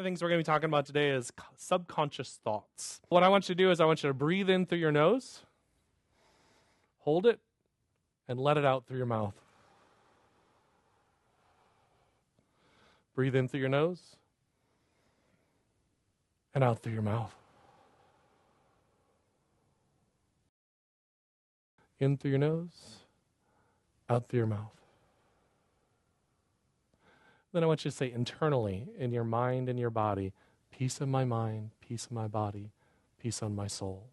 the things we're going to be talking about today is subconscious thoughts. What I want you to do is I want you to breathe in through your nose, hold it, and let it out through your mouth. Breathe in through your nose and out through your mouth. In through your nose, out through your mouth. Then I want you to say internally, in your mind and your body, peace in my mind, peace in my body, peace on my soul.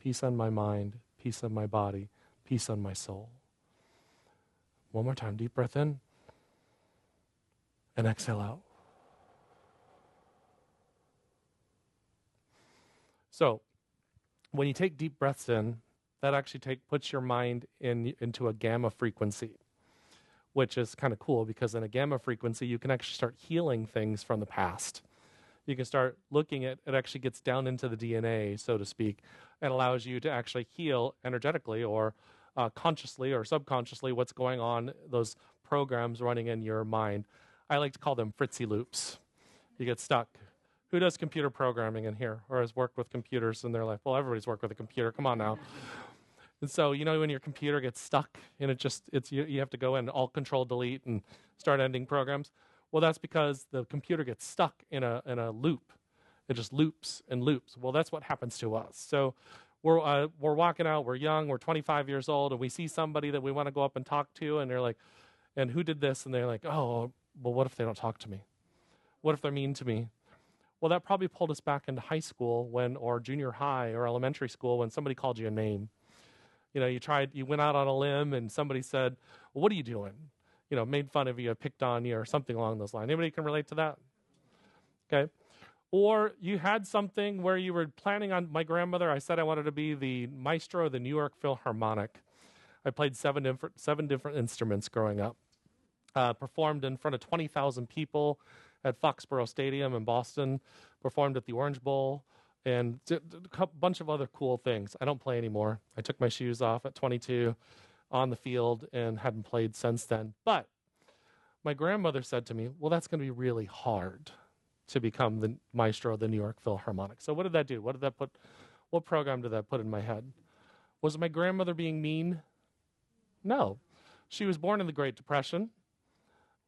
Peace on my mind, peace on my body, peace on my soul. One more time, deep breath in, and exhale out. So, when you take deep breaths in, that actually puts your mind into a gamma frequency, which is kind of cool because in a gamma frequency, you can actually start healing things from the past. You can start looking at, it actually gets down into the DNA, so to speak, and allows you to actually heal energetically or consciously or subconsciously what's going on, those programs running in your mind. I like to call them Fritzy loops. You get stuck. Who does computer programming in here or has worked with computers in their life? Well, everybody's worked with a computer. Come on now. And so, you know, when your computer gets stuck and you have to go in alt control delete and start ending programs. Well, that's because the computer gets stuck in a loop. It just loops and loops. Well, that's what happens to us. So we're walking out, we're young, we're 25 years old, and we see somebody that we want to go up and talk to, and they're like, and who did this? And they're like, oh, well, what if they don't talk to me? What if they're mean to me? Well, that probably pulled us back into high school or junior high or elementary school when somebody called you a name. You know, you went out on a limb and somebody said, well, what are you doing? You know, made fun of you, picked on you, or something along those lines. Anybody can relate to that? Okay. Or you had something where you were planning on, my grandmother, I said I wanted to be the maestro of the New York Philharmonic. I played seven different instruments growing up. Performed in front of 20,000 people at Foxborough Stadium in Boston. Performed at the Orange Bowl. And a bunch of other cool things. I don't play anymore. I took my shoes off at 22 on the field and hadn't played since then. But my grandmother said to me, well, that's going to be really hard to become the maestro of the New York Philharmonic. So what did that do? What program did that put in my head? Was my grandmother being mean? No. She was born in the Great Depression.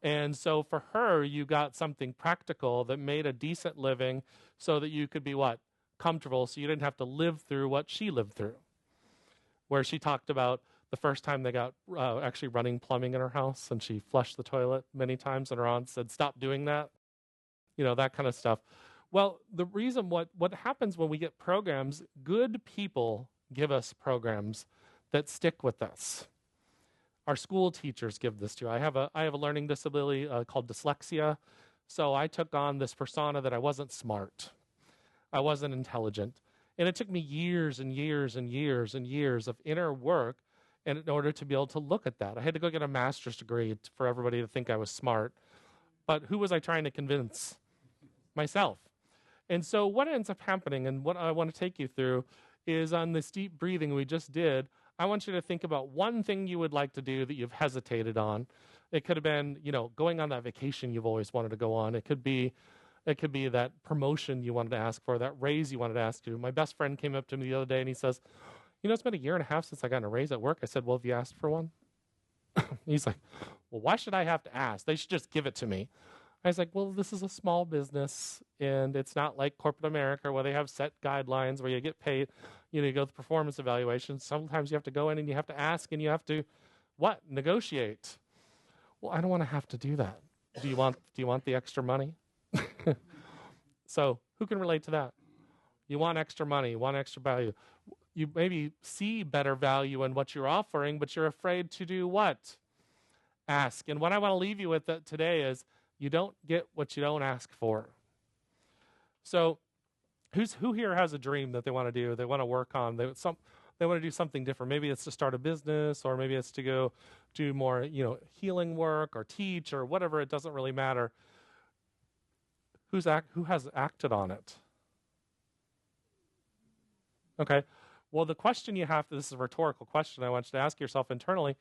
And so for her, you got something practical that made a decent living so that you could be what? Comfortable, so you didn't have to live through what she lived through. Where she talked about the first time they got actually running plumbing in her house, and she flushed the toilet many times, and her aunt said, stop doing that. You know, that kind of stuff. Well, the reason what happens when we get programs, good people give us programs that stick with us. Our school teachers give this to you. I have a learning disability called dyslexia, so I took on this persona that I wasn't smart. I wasn't intelligent. And it took me years and years and years and years of inner work in order to be able to look at that. I had to go get a master's degree for everybody to think I was smart. But who was I trying to convince? Myself. And so what ends up happening, and what I want to take you through, is on this deep breathing we just did, I want you to think about one thing you would like to do that you've hesitated on. It could have been, you know, going on that vacation you've always wanted to go on. It could be that promotion you wanted to ask for, that raise you wanted to ask to. My best friend came up to me the other day and he says, you know, it's been a year and a half since I got a raise at work. I said, well, have you asked for one? He's like, well, why should I have to ask? They should just give it to me. I was like, well, this is a small business and it's not like corporate America where they have set guidelines where you get paid. You know, you go through performance evaluations. Sometimes you have to go in and you have to ask and you have to, what? Negotiate. Well, I don't want to have to do that. Do you want the extra money? So who can relate to that? You want extra money, you want extra value. You maybe see better value in what you're offering, but you're afraid to do what? Ask. And what I want to leave you with today is you don't get what you don't ask for. So who here has a dream that they want to do, they want to work on, they want to do something different? Maybe it's to start a business, or maybe it's to go do more, you know, healing work or teach or whatever. It doesn't really matter. Who has acted on it? Okay. Well, the question you have to, this is a rhetorical question I want you to ask yourself internally,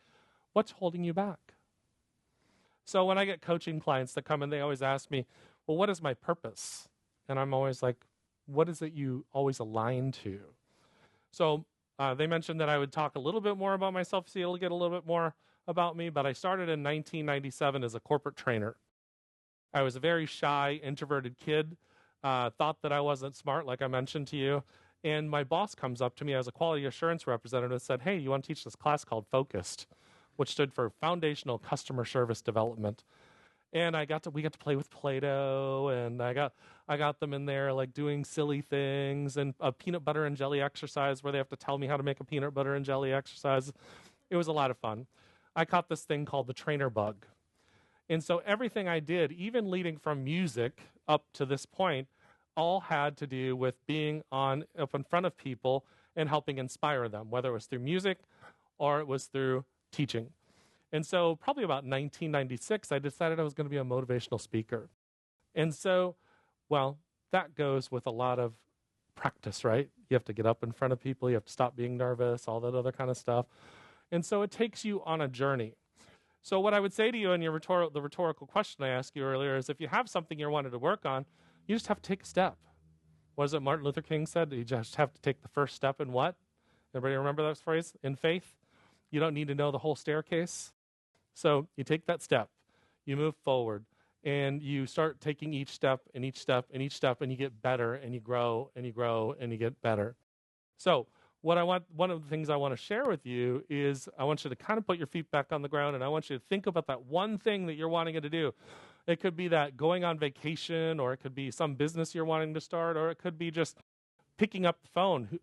what's holding you back? So when I get coaching clients that come in, they always ask me, well, what is my purpose? And I'm always like, what is it you always align to? So they mentioned that I would talk a little bit more about myself, so you'll get a little bit more about me, but I started in 1997 as a corporate trainer. I was a very shy, introverted kid, thought that I wasn't smart, like I mentioned to you. And my boss comes up to me as a quality assurance representative and said, hey, you want to teach this class called Focused, which stood for Foundational Customer Service Development. And we got to play with Play-Doh, and I got them in there like doing silly things, and a peanut butter and jelly exercise where they have to tell me how to make a peanut butter and jelly exercise. It was a lot of fun. I caught this thing called the trainer bug. And so everything I did, even leading from music up to this point, all had to do with being up in front of people and helping inspire them, whether it was through music or it was through teaching. And so probably about 1996, I decided I was going to be a motivational speaker. And so, well, that goes with a lot of practice, right? You have to get up in front of people. You have to stop being nervous, all that other kind of stuff. And so it takes you on a journey. So what I would say to you in the rhetorical question I asked you earlier is if you have something you're wanting to work on, you just have to take a step. What is it Martin Luther King said? You just have to take the first step in what? Everybody remember that phrase? In faith? You don't need to know the whole staircase. So you take that step, you move forward, and you start taking each step and each step and each step, and you get better, and you grow, and you grow, and you get better. So one of the things I want to share with you is I want you to kind of put your feet back on the ground, and I want you to think about that one thing that you're wanting to do. It could be that going on vacation, or it could be some business you're wanting to start, or it could be just picking up the phone.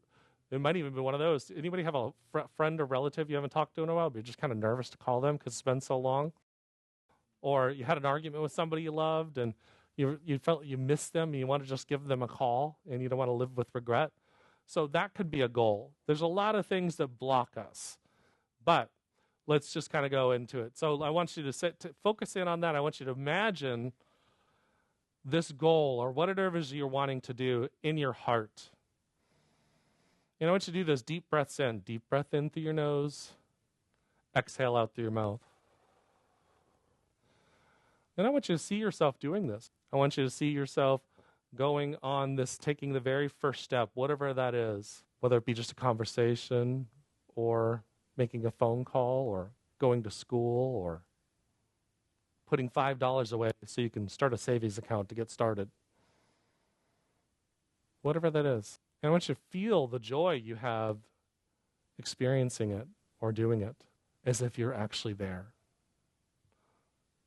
It might even be one of those. Anybody have a friend or relative you haven't talked to in a while, but you're just kind of nervous to call them because it's been so long? Or you had an argument with somebody you loved and you felt you missed them and you want to just give them a call and you don't want to live with regret? So that could be a goal. There's a lot of things that block us, but let's just kind of go into it. So I want you to focus in on that. I want you to imagine this goal or whatever it is you're wanting to do in your heart. And I want you to do those deep breaths in. Deep breath in through your nose. Exhale out through your mouth. And I want you to see yourself doing this. I want you to see yourself going on this, taking the very first step, whatever that is, whether it be just a conversation or making a phone call or going to school or putting $5 away so you can start a savings account to get started. Whatever that is. And I want you to feel the joy you have experiencing it or doing it as if you're actually there.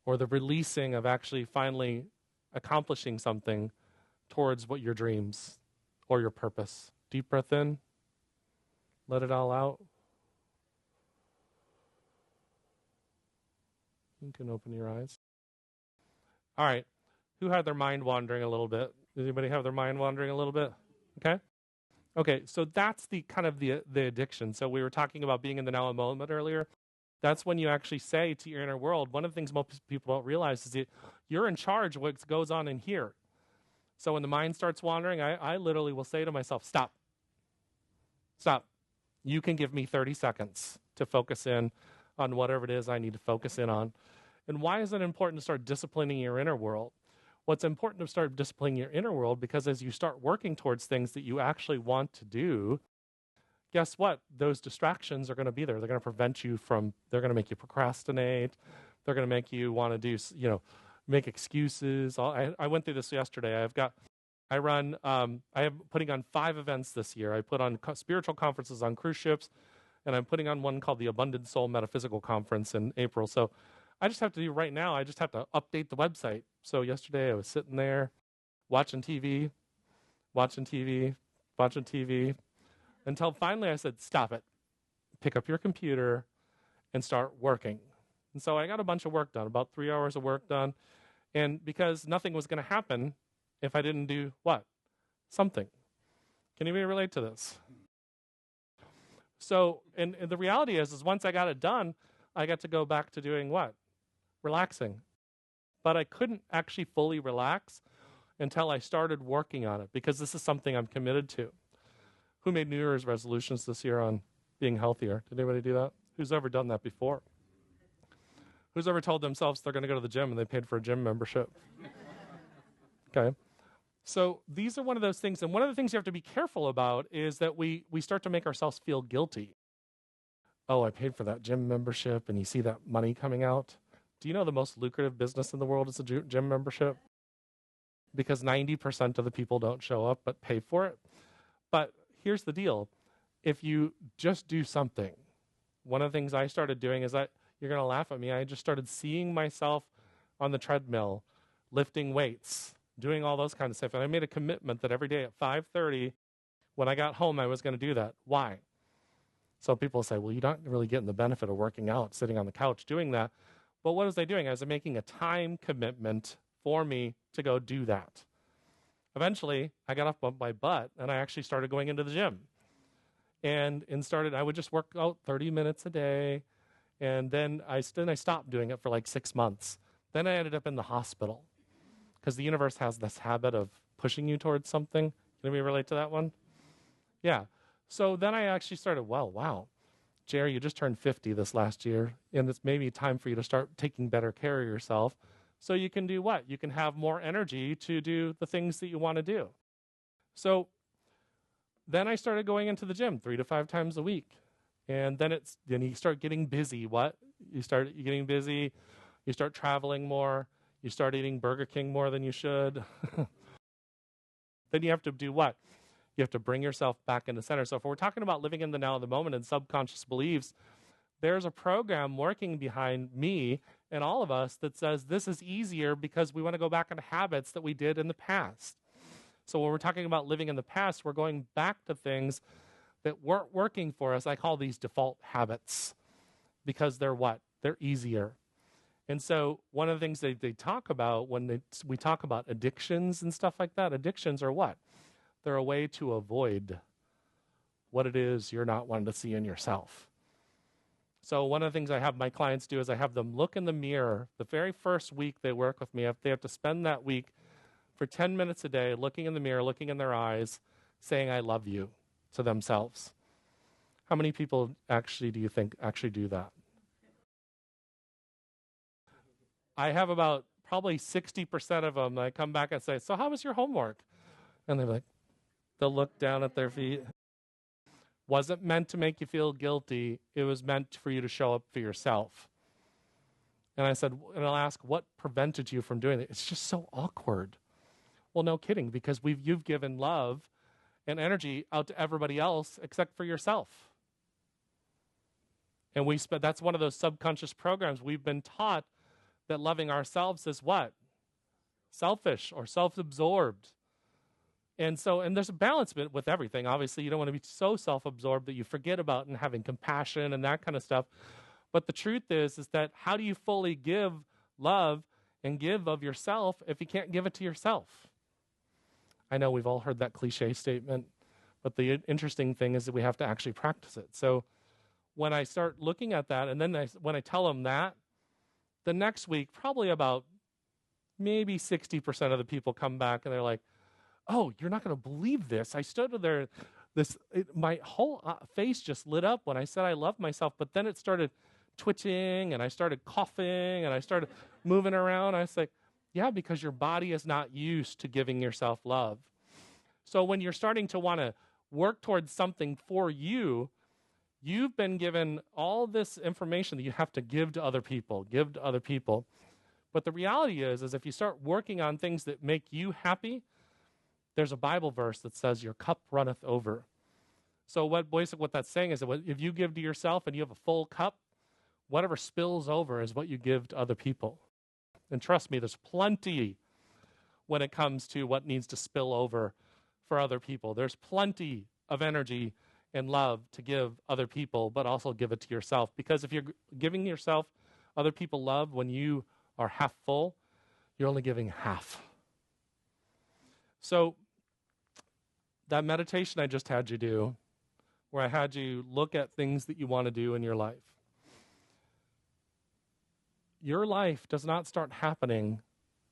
Or the releasing of actually finally accomplishing something towards what your dreams or your purpose. Deep breath in. Let it all out. You can open your eyes. All right. Who had their mind wandering a little bit? Does anybody have their mind wandering a little bit? Okay. Okay, so that's the kind of the addiction. So we were talking about being in the now moment earlier. That's when you actually say to your inner world, one of the things most people don't realize is that you're in charge of what goes on in here. So when the mind starts wandering, I literally will say to myself, stop. Stop. You can give me 30 seconds to focus in on whatever it is I need to focus in on. And why is it important to start disciplining your inner world? Well, it's important to start disciplining your inner world because as you start working towards things that you actually want to do, guess what? Those distractions are going to be there. They're going to prevent you they're going to make you procrastinate. They're going to make you want to do, make excuses. I went through this yesterday. I am putting on 5 events this year. I put on spiritual conferences on cruise ships, and I'm putting on one called the Abundant Soul Metaphysical Conference in April. So I just have to do right now, I just have to update the website. So yesterday I was sitting there watching TV, until finally I said, stop it. Pick up your computer and start working. And so I got a bunch of work done, about 3 hours of work done. And because nothing was going to happen if I didn't do what? Something. Can anybody relate to this? So, and the reality is once I got it done, I got to go back to doing what? Relaxing. But I couldn't actually fully relax until I started working on it because this is something I'm committed to. Who made New Year's resolutions this year on being healthier? Did anybody do that? Who's ever done that before? Who's ever told themselves they're going to go to the gym and they paid for a gym membership? Okay. So these are one of those things. And one of the things you have to be careful about is that we start to make ourselves feel guilty. Oh, I paid for that gym membership, and you see that money coming out. Do you know the most lucrative business in the world is a gym membership? Because 90% of the people don't show up but pay for it. But here's the deal. If you just do something, one of the things I started doing is you're going to laugh at me. I just started seeing myself on the treadmill, lifting weights, doing all those kinds of stuff. And I made a commitment that every day at 5:30, when I got home, I was going to do that. Why? So people say, well, you're not really getting the benefit of working out, sitting on the couch doing that. But what was I doing? I was making a time commitment for me to go do that. Eventually, I got off my butt, and I actually started going into the gym. And I would just work out 30 minutes a day. And then I stopped doing it for like 6 months. Then I ended up in the hospital because the universe has this habit of pushing you towards something. Can anybody relate to that one? Yeah. So then I actually started, wow, Jerry, you just turned 50 this last year, and it's maybe time for you to start taking better care of yourself so you can do what? You can have more energy to do the things that you want to do. So then I started going into the gym 3 to 5 times a week. And then you start getting busy. What? You start getting busy. You start traveling more. You start eating Burger King more than you should. Then you have to do what? You have to bring yourself back into center. So if we're talking about living in the now of the moment and subconscious beliefs, there's a program working behind me and all of us that says this is easier because we want to go back into habits that we did in the past. So when we're talking about living in the past, we're going back to things that weren't working for us. I call these default habits because they're what? They're easier. And so one of the things they talk about when we talk about addictions and stuff like that, addictions are what? They're a way to avoid what it is you're not wanting to see in yourself. So one of the things I have my clients do is I have them look in the mirror. The very first week they work with me, they have to spend that week for 10 minutes a day looking in the mirror, looking in their eyes, saying, I love you to themselves. How many people do you think actually do that? I have about probably 60% of them. I come back and say, so how was your homework? And they'll look down at their feet. Wasn't meant to make you feel guilty. It was meant for you to show up for yourself. And I said, and I'll ask, what prevented you from doing it? It's just so awkward. Well, no kidding, because you've given love and energy out to everybody else except for yourself. And that's one of those subconscious programs. We've been taught that loving ourselves is what? Selfish or self-absorbed. And there's a balance with everything. Obviously, you don't want to be so self-absorbed that you forget about and having compassion and that kind of stuff. But the truth is that how do you fully give love and give of yourself if you can't give it to yourself? I know we've all heard that cliche statement, but the interesting thing is that we have to actually practice it. So when I start looking at that, and then when I tell them that, the next week, probably about maybe 60% of the people come back and they're like, oh, you're not going to believe this. I stood there, my whole face just lit up when I said I love myself, but then it started twitching and I started coughing and I started moving around. I was like, yeah, because your body is not used to giving yourself love. So when you're starting to want to work towards something for you, you've been given all this information that you have to give to other people. But the reality is if you start working on things that make you happy, there's a Bible verse that says your cup runneth over. So what that's saying is that if you give to yourself and you have a full cup, whatever spills over is what you give to other people. And trust me, there's plenty when it comes to what needs to spill over for other people. There's plenty of energy and love to give other people, but also give it to yourself. Because if you're giving yourself other people love when you are half full, you're only giving half. So that meditation I just had you do, where I had you look at things that you want to do in your life does not start happening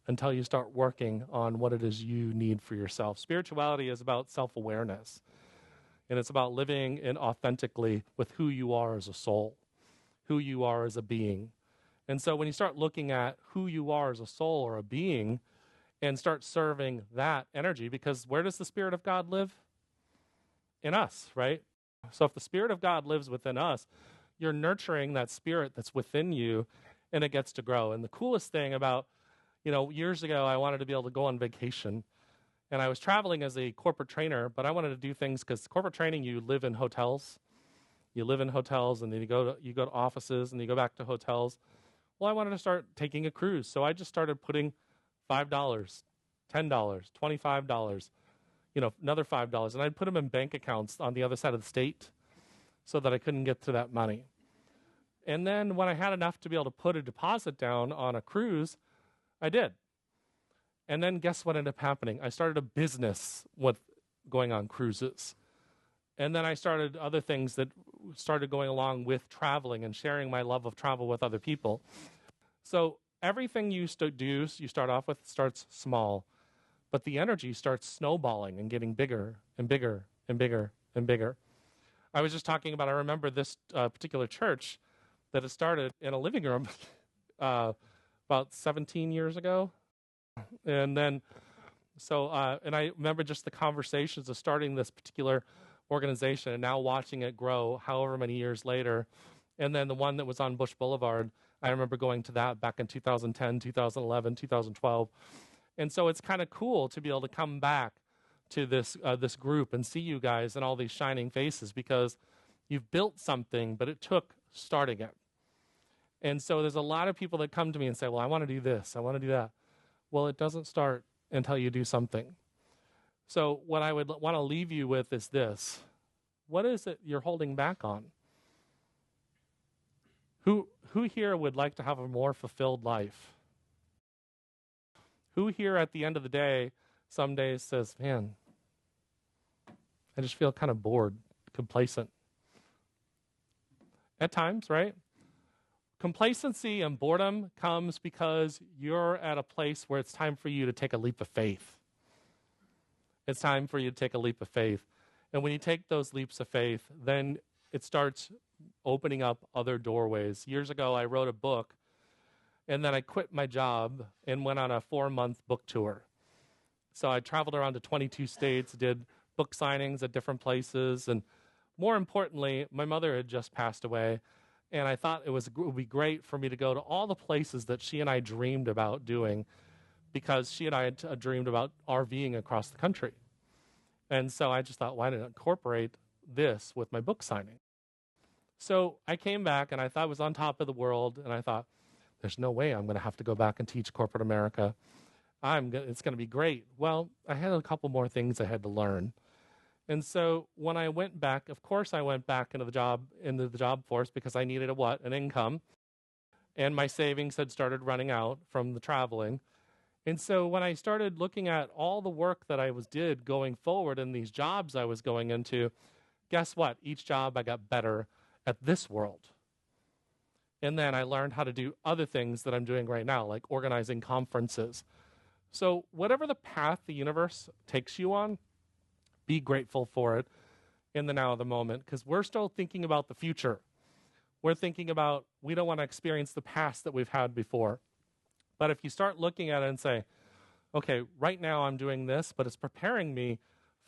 until you start working on what it is you need for yourself. Spirituality is about self-awareness, and it's about living in authentically with who you are as a soul, who you are as a being. And so when you start looking at who you are as a soul or a being, and start serving that energy, because where does the Spirit of God live? In us, right? So if the Spirit of God lives within us, you're nurturing that spirit that's within you, and it gets to grow. And the coolest thing about, years ago, I wanted to be able to go on vacation, and I was traveling as a corporate trainer, but I wanted to do things, because corporate training, you live in hotels. You live in hotels, and then you go to offices, and you go back to hotels. Well, I wanted to start taking a cruise, so I just started putting $5, $10, $25, another $5, and I'd put them in bank accounts on the other side of the state so that I couldn't get to that money. And then when I had enough to be able to put a deposit down on a cruise, I did. And then guess what ended up happening? I started a business with going on cruises. And then I started other things that started going along with traveling and sharing my love of travel with other people. So everything you do, you start off with, starts small. But the energy starts snowballing and getting bigger and bigger and bigger and bigger. I was just talking about, I remember this particular church that had started in a living room about 17 years ago. And then, and I remember just the conversations of starting this particular organization and now watching it grow however many years later. And then the one that was on Bush Boulevard, I remember going to that back in 2010, 2011, 2012. And so it's kind of cool to be able to come back to this group and see you guys and all these shining faces, because you've built something, but it took starting it. And so there's a lot of people that come to me and say, well, I want to do this, I want to do that. Well, it doesn't start until you do something. So what I would want to leave you with is this. What is it you're holding back on? Who here would like to have a more fulfilled life? Who here at the end of the day, some days says, man, I just feel kind of bored, complacent. At times, right? Complacency and boredom comes because you're at a place where it's time for you to take a leap of faith. It's time for you to take a leap of faith. And when you take those leaps of faith, then it starts opening up other doorways. Years ago, I wrote a book, and then I quit my job and went on a 4-month book tour. So I traveled around to 22 states, did book signings at different places, and more importantly, my mother had just passed away, and I thought it would be great for me to go to all the places that she and I dreamed about doing, because she and I had dreamed about RVing across the country. And so I just thought, why didn't I incorporate this with my book signing? So I came back, and I thought I was on top of the world, and I thought, there's no way I'm going to have to go back and teach corporate America. It's going to be great. Well, I had a couple more things I had to learn. And so when I went back, of course I went back into the job force, because I needed an income. And my savings had started running out from the traveling. And so when I started looking at all the work that I did going forward in these jobs I was going into, guess what? Each job I got better at this world. And then I learned how to do other things that I'm doing right now, like organizing conferences. So whatever the path the universe takes you on, be grateful for it in the now of the moment, because we're still thinking about the future. We're thinking about, we don't want to experience the past that we've had before. But if you start looking at it and say, okay, right now I'm doing this, but it's preparing me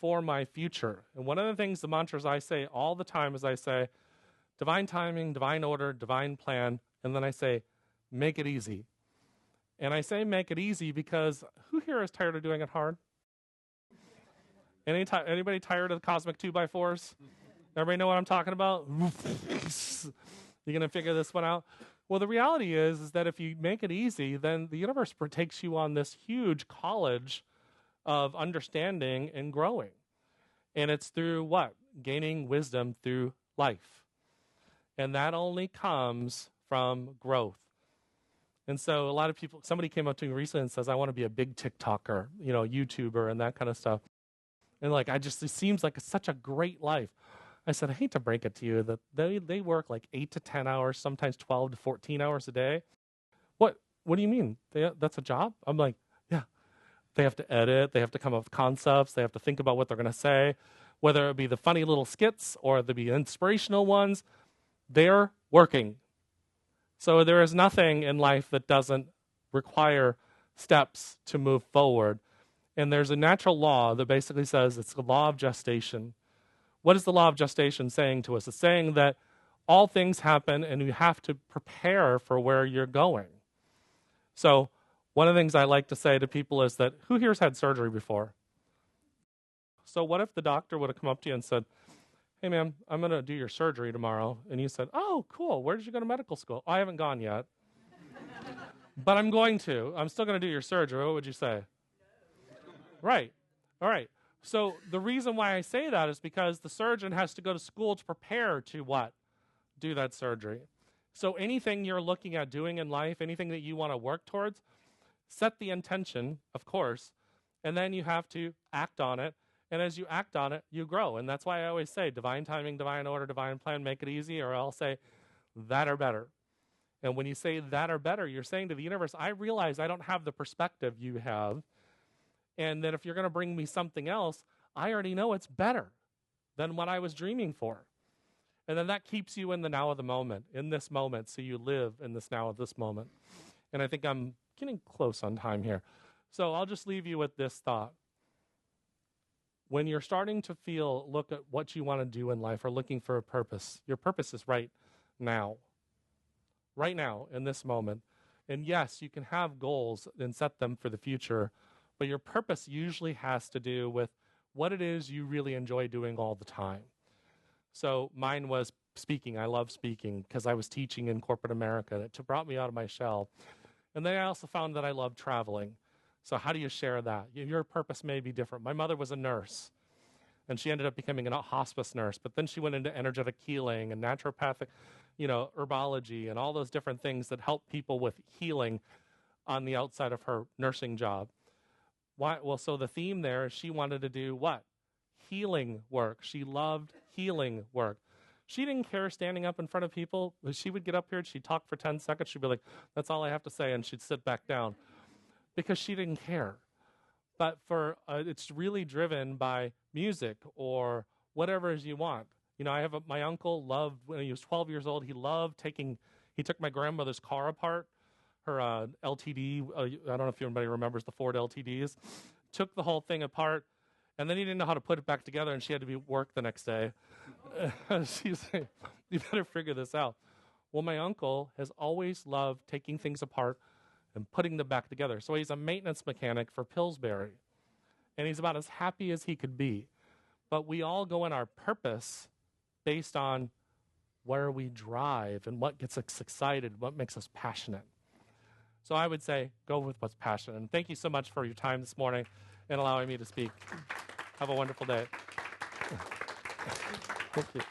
for my future. And one of the things, the mantras I say all the time is I say, divine timing, divine order, divine plan, and then I say, make it easy. And I say make it easy because who here is tired of doing it hard? Anybody tired of the cosmic 2x4s? Everybody know what I'm talking about? You going to figure this one out? Well, the reality is that if you make it easy, then the universe takes you on this huge college of understanding and growing. And it's through what? Gaining wisdom through life. And that only comes from growth. And so a lot of people, somebody came up to me recently and says, I want to be a big TikToker, YouTuber and that kind of stuff. And it seems like it's such a great life. I said, I hate to break it to you that they work like 8 to 10 hours, sometimes 12 to 14 hours a day. What do you mean? That's a job? I'm like, yeah. They have to edit. They have to come up with concepts. They have to think about what they're going to say, whether it be the funny little skits or the inspirational ones. They're working. So there is nothing in life that doesn't require steps to move forward. And there's a natural law that basically says it's the law of gestation. What is the law of gestation saying to us? It's saying that all things happen and you have to prepare for where you're going. So one of the things I like to say to people is that, who here's had surgery before? So what if the doctor would have come up to you and said, hey, ma'am, I'm going to do your surgery tomorrow. And you said, oh, cool. Where did you go to medical school? I haven't gone yet. But I'm going to. I'm still going to do your surgery. What would you say? Right. All right. So the reason why I say that is because the surgeon has to go to school to prepare to what? Do that surgery. So anything you're looking at doing in life, anything that you want to work towards, set the intention, of course, and then you have to act on it. And as you act on it, you grow. And that's why I always say divine timing, divine order, divine plan, make it easy, or I'll say that or better. And when you say that or better, you're saying to the universe, I realize I don't have the perspective you have. And that if you're going to bring me something else, I already know it's better than what I was dreaming for. And then that keeps you in the now of the moment, in this moment, so you live in this now of this moment. And I think I'm getting close on time here. So I'll just leave you with this thought. When you're starting to look at what you want to do in life or looking for a purpose, your purpose is right now, in this moment. And yes, you can have goals and set them for the future, but your purpose usually has to do with what it is you really enjoy doing all the time. So mine was speaking. I love speaking because I was teaching in corporate America. It brought me out of my shell. And then I also found that I love traveling. So how do you share that? Your purpose may be different. My mother was a nurse, and she ended up becoming a hospice nurse, but then she went into energetic healing and naturopathic, herbology and all those different things that help people with healing on the outside of her nursing job. Why? Well, so the theme there is she wanted to do what? Healing work. She loved healing work. She didn't care standing up in front of people. She would get up here and she'd talk for 10 seconds. She'd be like, that's all I have to say. And she'd sit back down because she didn't care. But it's really driven by music or whatever it is you want. I have my uncle loved, when he was 12 years old, he took my grandmother's car apart, her LTD, I don't know if anybody remembers the Ford LTDs, took the whole thing apart, and then he didn't know how to put it back together, and she had to be work the next day. She's like, you better figure this out. Well, my uncle has always loved taking things apart and putting them back together. So he's a maintenance mechanic for Pillsbury, and he's about as happy as he could be. But we all go in our purpose based on where we drive and what gets us excited, what makes us passionate. So I would say go with what's passionate. And thank you so much for your time this morning and allowing me to speak. Have a wonderful day. Thank you.